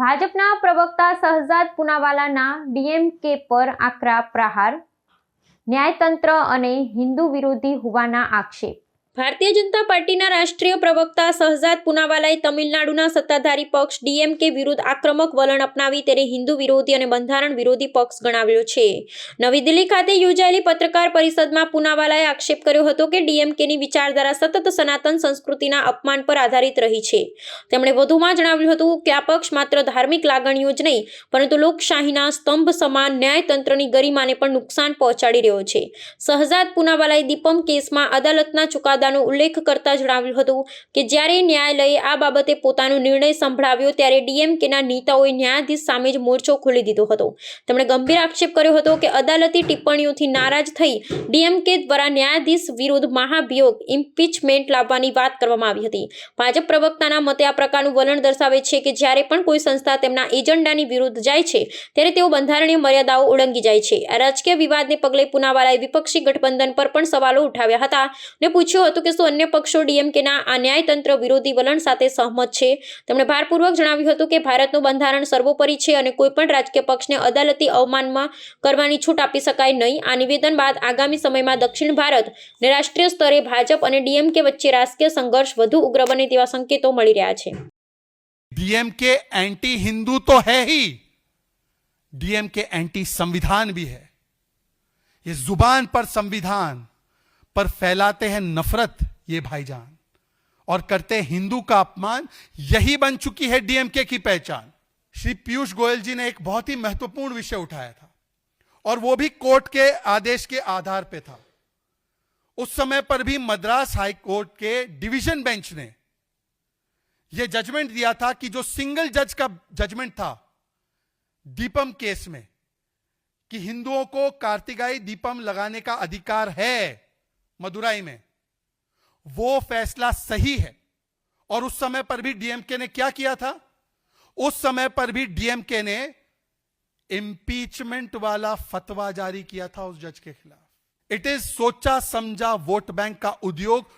ભાજપના પ્રવક્તા શહજાદ પૂનાવાલાના ડીએમકે પર આકરા પ્રહાર, ન્યાયતંત્ર અને હિન્દુ વિરોધી હોવાના આક્ષેપ। ભારતીય જનતા પાર્ટીના રાષ્ટ્રીય પ્રવક્તા શહજાદ પૂનાવાલાએ તમિલનાડુના સત્તાધારી પક્ષ ડીએમકે વિરુદ્ધ આક્રમક વલણ અપનાવી તેને હિન્દુ વિરોધી અને બંધારણ વિરોધી પક્ષ ગણાવ્યો છે। નવી દિલ્હી ખાતે યોજાયેલી પત્રકાર પરિષદમાં પૂનાવાલાએ આક્ષેપ કર્યો હતો કે ડીએમકેની વિચારધારા સતત સનાતન સંસ્કૃતિના અપમાન પર આધારિત રહી છે। તેમણે વધુમાં જણાવ્યું હતું કે આ પક્ષ માત્ર ધાર્મિક લાગણીઓ જ નહીં પરંતુ લોકશાહીના સ્તંભ સમાન ન્યાયતંત્રની ગરિમાને પણ નુકસાન પહોંચાડી રહ્યો છે। શહજાદ પૂનાવાલાએ દીપમ કેસમાં અદાલતના ચુકાદા ઉલ્લેખ કરતા જણાવ્યું હતું કે જ્યારે ન્યાયાલયે આ બાબતે પોતાનો નિર્ણય સંભળાવ્યો ત્યારે ડીએમકેના નેતાઓએ ન્યાયાધીશ સામે જ મોરચો ખોલી દીધો હતો। તેમણે ગંભીર આક્ષેપ કર્યો હતો કે અદાલતી ટિપ્પણીઓથી નારાજ થઈ ડીએમકે દ્વારા ન્યાયાધીશ વિરુદ્ધ મહાભિયોગ ઇમ્પીચમેન્ટ લાવવાની વાત કરવામાં આવી હતી। ભાજપ પ્રવક્તાના મતે આ પ્રકારનું વલણ દર્શાવે છે કે જ્યારે પણ કોઈ સંસ્થા તેમના એજન્ડાની વિરુદ્ધ જાય છે ત્યારે તેઓ બંધારણીય મર્યાદાઓ ઉલ્લંઘી જાય છે। આ રાજકીય વિવાદને પગલે પૂનાવાલાએ વિપક્ષી ગઠબંધન પર પણ સવાલો ઉઠાવ્યા હતા અને પૂછ્યું હતું કે શું અન્ય પક્ષો ડીએમકેના આ ન્યાયતંત્ર વિરોધી વલણ સાથે સહમત છે। તેમણે ભારપૂર્વક જણાવ્યું હતું કે ભારતનું બંધારણ સર્વોપરી છે અને કોઈપણ રાજકીય પક્ષને અદાલતી અવમાનમાં કરવાની છૂટ આપી શકાય નહીં। આ નિવેદન બાદ આગામી સમયમાં દક્ષિણ ભારત અને રાષ્ટ્રીય સ્તરે ભાજપ અને ડીએમકે વચ્ચે રાજકીય સંઘર્ષ વધુ ઉગ્ર બને તેવા સંકેતો મળી રહ્યા છે। डीएमके एंटी हिंदू तो है ही, डीएमके एंटी संविधान भी है। ये जुबान पर संविधान पर फैलाते हैं नफरत ये भाईजान और करते हिंदू का अपमान, यही बन चुकी है डीएमके की पहचान। श्री पीयूष गोयल जी ने एक बहुत ही महत्वपूर्ण विषय उठाया था और वो भी कोर्ट के आदेश के आधार पे था। उस समय पर भी मद्रास हाई कोर्ट के डिवीजन बेंच ने यह जजमेंट दिया था कि जो सिंगल जज का जजमेंट था दीपम केस में कि हिंदुओं को कार्तिकाई दीपम लगाने का अधिकार है मदुराई में, वो फैसला सही है। और उस समय पर भी डीएमके ने क्या किया था? उस समय पर भी डीएमके ने इंपीचमेंट वाला फतवा जारी किया था उस जज के खिलाफ। इट इज सोचा समझा वोट बैंक का उद्योग